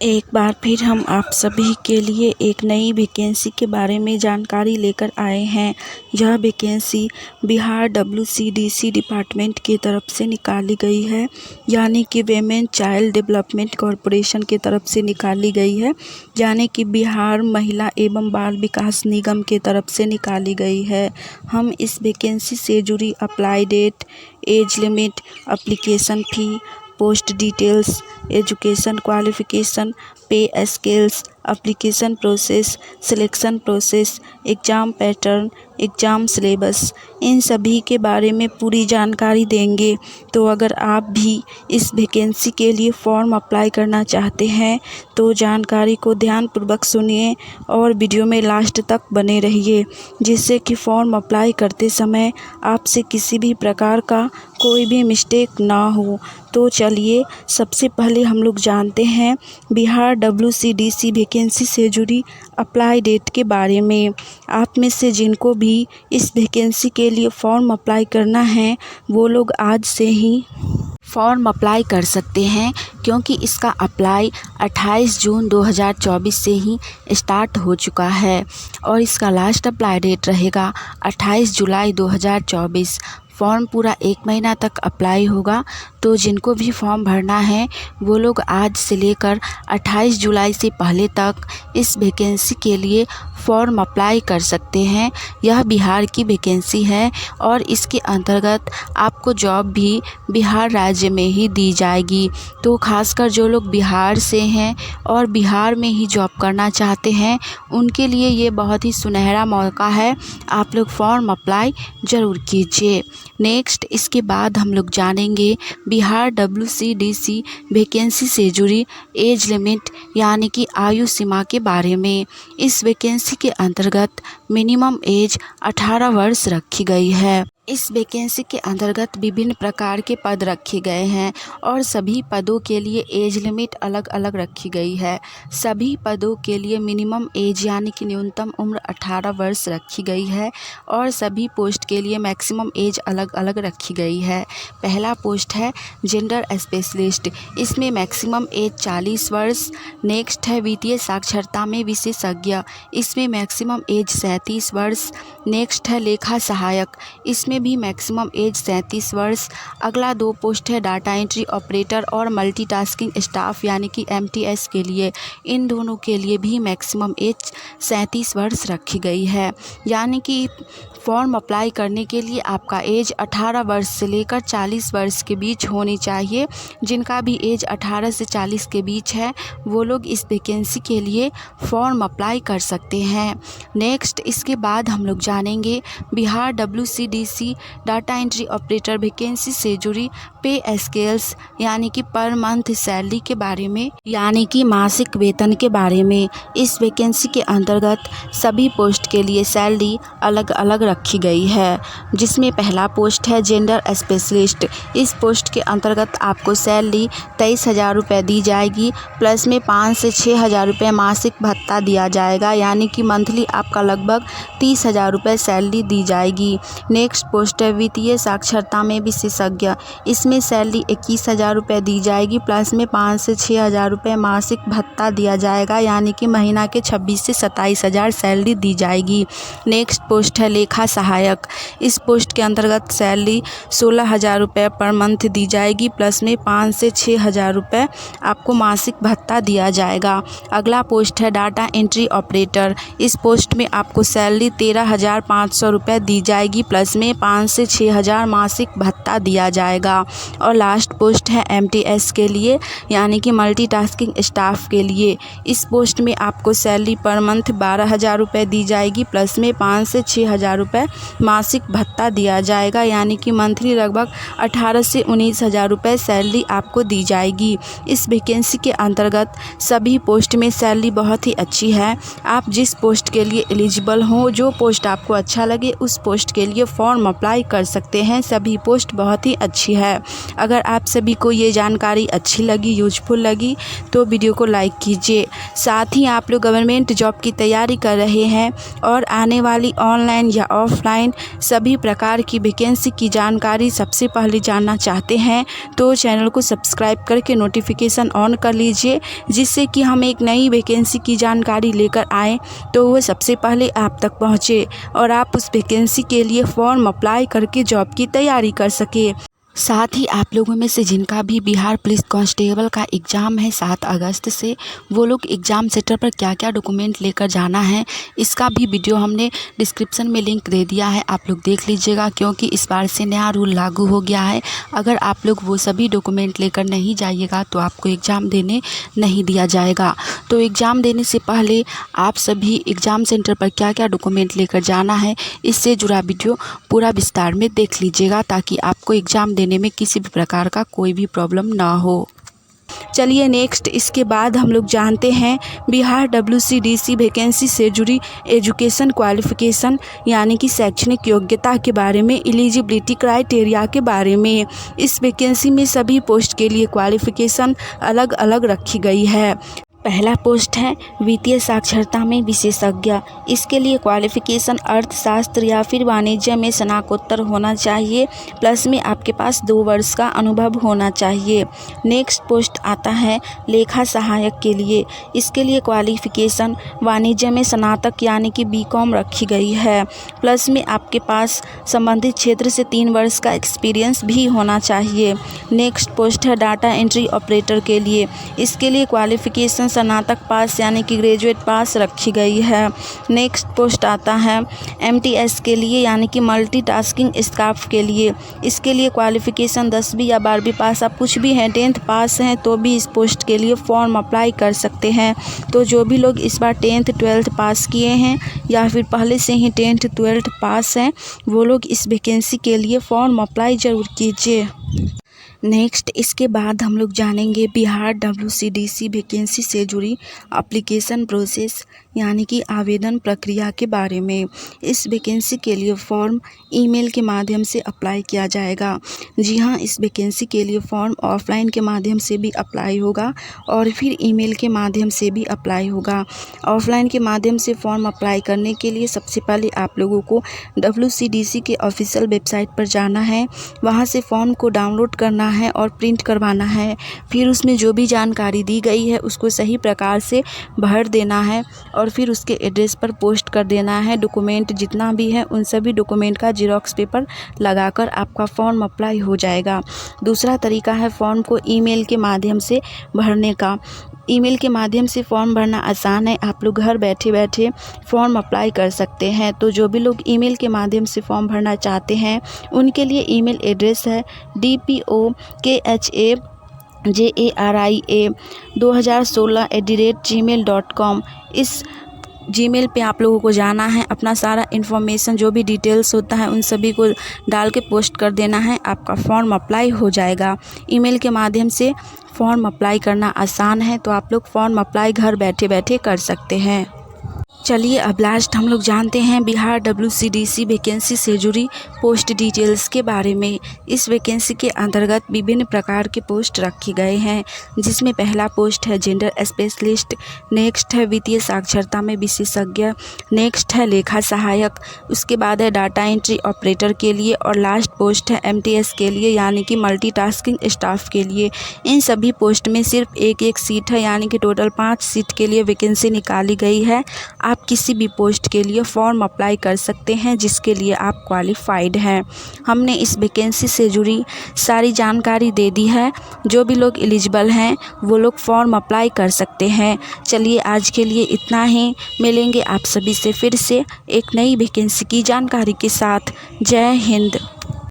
एक बार फिर हम आप सभी के लिए एक नई वैकेंसी के बारे में जानकारी लेकर आए हैं। यह वैकेंसी बिहार WCDC डिपार्टमेंट की तरफ से निकाली गई है, यानी कि वेमेन चाइल्ड डेवलपमेंट कॉरपोरेशन की तरफ से निकाली गई है, यानी कि बिहार महिला एवं बाल विकास निगम की तरफ से निकाली गई है। हम इस वैकेंसी से जुड़ी apply date, age limit, application fee, post details, education qualification, pay scales, application process, selection process, exam pattern, exam syllabus, इन सभी के बारे में पूरी जानकारी देंगे। तो अगर आप भी इस वैकेंसी के लिए फॉर्म अप्लाई करना चाहते हैं तो जानकारी को ध्यानपूर्वक सुनिए और वीडियो में लास्ट तक बने रहिए, जिससे कि फॉर्म अप्लाई करते समय आपसे किसी भी प्रकार का कोई भी मिस्टेक ना हो। तो चलिए सबसे पहले हम लोग जानते हैं बिहार WCDC वैकेंसी से जुड़ी अप्लाई डेट के बारे में। आप में से जिनको भी इस वैकेंसी के लिए फॉर्म अप्लाई करना है वो लोग आज से ही फॉर्म अप्लाई कर सकते हैं, क्योंकि इसका अप्लाई 28 जून 2024 से ही स्टार्ट हो चुका है और इसका लास्ट अप्लाई डेट रहेगा 28 जुलाई 2024। फॉर्म पूरा 1 महीना तक अप्लाई होगा। तो जिनको भी फॉर्म भरना है वो लोग आज से लेकर 28 जुलाई से पहले तक इस वैकेंसी के लिए फॉर्म अप्लाई कर सकते हैं। यह बिहार की वैकेंसी है और इसके अंतर्गत आपको जॉब भी बिहार राज्य में ही दी जाएगी। तो खासकर जो लोग बिहार से हैं और बिहार में ही जॉब करना चाहते हैं उनके लिए ये बहुत ही सुनहरा मौका है। आप लोग फॉर्म अप्लाई ज़रूर कीजिए। नेक्स्ट इसके बाद हम लोग जानेंगे बिहार WCDC वैकेंसी से जुड़ी एज लिमिट यानी कि आयु सीमा के बारे में। इस वैकेंसी के अंतर्गत मिनिमम एज 18 वर्ष रखी गई है। इस वैकेंसी के अंतर्गत विभिन्न प्रकार के पद रखे गए हैं और सभी पदों के लिए एज लिमिट अलग अलग रखी गई है। सभी पदों के लिए मिनिमम एज यानी कि न्यूनतम उम्र 18 वर्ष रखी गई है और सभी पोस्ट के लिए मैक्सिमम एज अलग अलग रखी गई है। पहला पोस्ट है जेंडर स्पेशलिस्ट, इसमें मैक्सिमम एज 40 वर्ष। नेक्स्ट है वित्तीय साक्षरता में विशेषज्ञ, इसमें मैक्सिमम एज 37 वर्ष। नेक्स्ट है लेखा सहायक, इसमें भी मैक्सिमम एज 37 वर्ष। अगला 2 पोस्ट है डाटा एंट्री ऑपरेटर और मल्टीटास्किंग स्टाफ यानी कि MTS के लिए। इन दोनों के लिए भी मैक्सिमम एज 37 वर्ष रखी गई है, यानी कि फॉर्म अप्लाई करने के लिए आपका एज 18 वर्ष से लेकर 40 वर्ष के बीच होनी चाहिए। जिनका भी एज 18 से 40 के बीच है वो लोग इस वैकेंसी के लिए फॉर्म अप्लाई कर सकते हैं। नेक्स्ट इसके बाद हम लोग जानेंगे Bihar WCDC data entry operator vacancy से जुड़ी पे स्केल्स यानी कि पर मंथ सैलरी के बारे में, यानी कि मासिक वेतन के बारे में। इस वैकेंसी के अंतर्गत सभी पोस्ट के लिए सैलरी अलग अलग रखी गई है, जिसमें पहला पोस्ट है जेंडर स्पेशलिस्ट। इस पोस्ट के अंतर्गत आपको सैलरी 23,000 रुपये दी जाएगी, प्लस में 5 से 6,000 रुपये मासिक भत्ता दिया जाएगा, यानी कि मंथली आपका लगभग 30,000 रुपये सैलरी दी जाएगी। नेक्स्ट पोस्ट है वित्तीय साक्षरता में विशेषज्ञ, इसमें सैलरी 21,000 रुपये दी जाएगी, प्लस में 5 से 6,000 रुपये मासिक भत्ता दिया जाएगा, यानी कि महीना के 26 से 27,000 सैलरी दी जाएगी। नेक्स्ट पोस्ट है लेखा सहायक, इस पोस्ट के अंतर्गत सैलरी 16,000 रुपये पर मंथ दी जाएगी, प्लस में 5 से 6,000 रुपये आपको मासिक भत्ता दिया जाएगा। अगला पोस्ट है डाटा एंट्री ऑपरेटर, इस पोस्ट में आपको सैलरी 13,500 रुपये दी जाएगी, प्लस में 5 से 6,000 मासिक भत्ता दिया जाएगा। और लास्ट पोस्ट है MTS के लिए, यानी कि मल्टीटास्किंग स्टाफ के लिए। इस पोस्ट में आपको सैलरी पर मंथ 12,000 रुपये दी जाएगी, प्लस में 5 से 6,000 रुपये मासिक भत्ता दिया जाएगा, यानी कि मंथली लगभग 18 से 19,000 रुपये सैलरी आपको दी जाएगी। इस वैकेंसी के अंतर्गत सभी पोस्ट में सैलरी बहुत ही अच्छी है। आप जिस पोस्ट के लिए एलिजिबल हों, जो पोस्ट आपको अच्छा लगे उस पोस्ट के लिए फॉर्म अप्लाई कर सकते हैं। सभी पोस्ट बहुत ही अच्छी है। अगर आप सभी को ये जानकारी अच्छी लगी, यूजफुल लगी तो वीडियो को लाइक कीजिए। साथ ही आप लोग गवर्नमेंट जॉब की तैयारी कर रहे हैं और आने वाली ऑनलाइन या ऑफलाइन सभी प्रकार की वैकेंसी की जानकारी सबसे पहले जानना चाहते हैं तो चैनल को सब्सक्राइब करके नोटिफिकेशन ऑन कर लीजिए, जिससे कि हम एक नई वैकेंसी की जानकारी लेकर आएँ तो वो सबसे पहले आप तक पहुँचे और आप उस वैकेंसी के लिए फॉर्म अप्लाई करके जॉब की तैयारी कर सके। साथ ही आप लोगों में से जिनका भी बिहार पुलिस कांस्टेबल का एग्ज़ाम है 7 अगस्त से, वो लोग एग्ज़ाम सेंटर पर क्या क्या डॉक्यूमेंट लेकर जाना है इसका भी वीडियो हमने डिस्क्रिप्शन में लिंक दे दिया है, आप लोग देख लीजिएगा। क्योंकि इस बार से नया रूल लागू हो गया है। अगर आप लोग वो सभी डॉक्यूमेंट लेकर नहीं जाइएगा तो आपको एग्ज़ाम देने नहीं दिया जाएगा। तो एग्ज़ाम देने से पहले आप सभी एग्ज़ाम सेंटर पर क्या क्या डॉक्यूमेंट लेकर जाना है इससे जुड़ा वीडियो पूरा विस्तार में देख लीजिएगा, ताकि आपको एग्ज़ाम देने में किसी भी प्रकार का कोई भी प्रॉब्लम ना हो। चलिए नेक्स्ट इसके बाद हम लोग जानते हैं बिहार WCDC वैकेंसी से जुड़ी एजुकेशन क्वालिफ़िकेशन यानी कि शैक्षणिक योग्यता के बारे में, एलिजिबिलिटी क्राइटेरिया के बारे में। इस वैकेंसी में सभी पोस्ट के लिए क्वालिफ़िकेशन अलग अलग रखी गई है। पहला पोस्ट है वित्तीय साक्षरता में विशेषज्ञ। इसके लिए क्वालिफ़िकेशन अर्थशास्त्र या फिर वाणिज्य में स्नातकोत्तर होना चाहिए, प्लस में आपके पास 2 वर्ष का अनुभव होना चाहिए। नेक्स्ट पोस्ट आता है लेखा सहायक के लिए। इसके लिए क्वालिफ़िकेशन वाणिज्य में स्नातक यानी कि BCom रखी गई है, प्लस में आपके पास संबंधित क्षेत्र से 3 वर्ष का एक्सपीरियंस भी होना चाहिए। नेक्स्ट पोस्ट है डाटा एंट्री ऑपरेटर के लिए। इसके लिए क्वालिफ़िकेशन स्नातक पास यानी कि ग्रेजुएट पास रखी गई है। नेक्स्ट पोस्ट आता है MTS के लिए यानी कि मल्टीटास्किंग स्टाफ के लिए। इसके लिए क्वालिफ़िकेशन 10वीं या 12वीं पास, आप कुछ भी हैं 10th पास हैं तो भी इस पोस्ट के लिए फॉर्म अप्लाई कर सकते हैं। तो जो भी लोग इस बार 10th 12th पास किए हैं या फिर पहले से ही 10th 12th पास हैं वो लोग इस वैकेंसी के लिए फॉर्म अप्लाई ज़रूर कीजिए। नेक्स्ट इसके बाद हम लोग जानेंगे बिहार WCDC वैकेंसी से जुड़ी एप्लीकेशन प्रोसेस यानी कि आवेदन प्रक्रिया के बारे में। इस वैकेंसी के लिए फॉर्म ईमेल के माध्यम से अप्लाई किया जाएगा। जी हाँ, इस वैकेंसी के लिए फॉर्म ऑफलाइन के माध्यम से भी अप्लाई होगा और फिर ईमेल के माध्यम से भी अप्लाई होगा। ऑफलाइन के माध्यम से फॉर्म अप्लाई करने के लिए सबसे पहले आप लोगों को WCDC के ऑफिशियल वेबसाइट पर जाना है, वहाँ से फॉर्म को डाउनलोड करना है और प्रिंट करवाना है। फिर उसमें जो भी जानकारी दी गई है उसको सही प्रकार से भर देना है और फिर उसके एड्रेस पर पोस्ट कर देना है। डॉक्यूमेंट जितना भी है उन सभी डॉक्यूमेंट का जेरॉक्स पेपर लगाकर आपका फॉर्म अप्लाई हो जाएगा। दूसरा तरीका है फॉर्म को ईमेल के माध्यम से भरने का। ईमेल के माध्यम से फॉर्म भरना आसान है, आप लोग घर बैठे बैठे फॉर्म अप्लाई कर सकते हैं। तो जो भी लोग ईमेल के माध्यम से फॉर्म भरना चाहते हैं उनके लिए ईमेल एड्रेस है dpokhajaria2016@gmail.com। इस जीमेल पे आप लोगों को जाना है, अपना सारा इन्फॉर्मेशन जो भी डिटेल्स होता है उन सभी को डाल के पोस्ट कर देना है, आपका फॉर्म अप्लाई हो जाएगा। ईमेल के माध्यम से फॉर्म अप्लाई करना आसान है, तो आप लोग फॉर्म अप्लाई घर बैठे बैठे कर सकते हैं। चलिए अब लास्ट हम लोग जानते हैं बिहार WCDC वैकेंसी से जुड़ी पोस्ट डिटेल्स के बारे में। इस वैकेंसी के अंतर्गत विभिन्न प्रकार के पोस्ट रखे गए हैं, जिसमें पहला पोस्ट है जेंडर स्पेशलिस्ट, नेक्स्ट है वित्तीय साक्षरता में विशेषज्ञ, नेक्स्ट है लेखा सहायक, उसके बाद है डाटा एंट्री ऑपरेटर के लिए और लास्ट पोस्ट है MTS के लिए यानी कि मल्टीटास्किंग स्टाफ के लिए। इन सभी पोस्ट में सिर्फ एक सीट है, यानी कि टोटल 5 सीट के लिए वैकेंसी निकाली गई है। आप किसी भी पोस्ट के लिए फॉर्म अप्लाई कर सकते हैं जिसके लिए आप क्वालिफाइड हैं। हमने इस वैकेंसी से जुड़ी सारी जानकारी दे दी है। जो भी लोग एलिजिबल हैं वो लोग फॉर्म अप्लाई कर सकते हैं। चलिए आज के लिए इतना ही, मिलेंगे आप सभी से फिर से एक नई वैकेंसी की जानकारी के साथ। जय हिंद।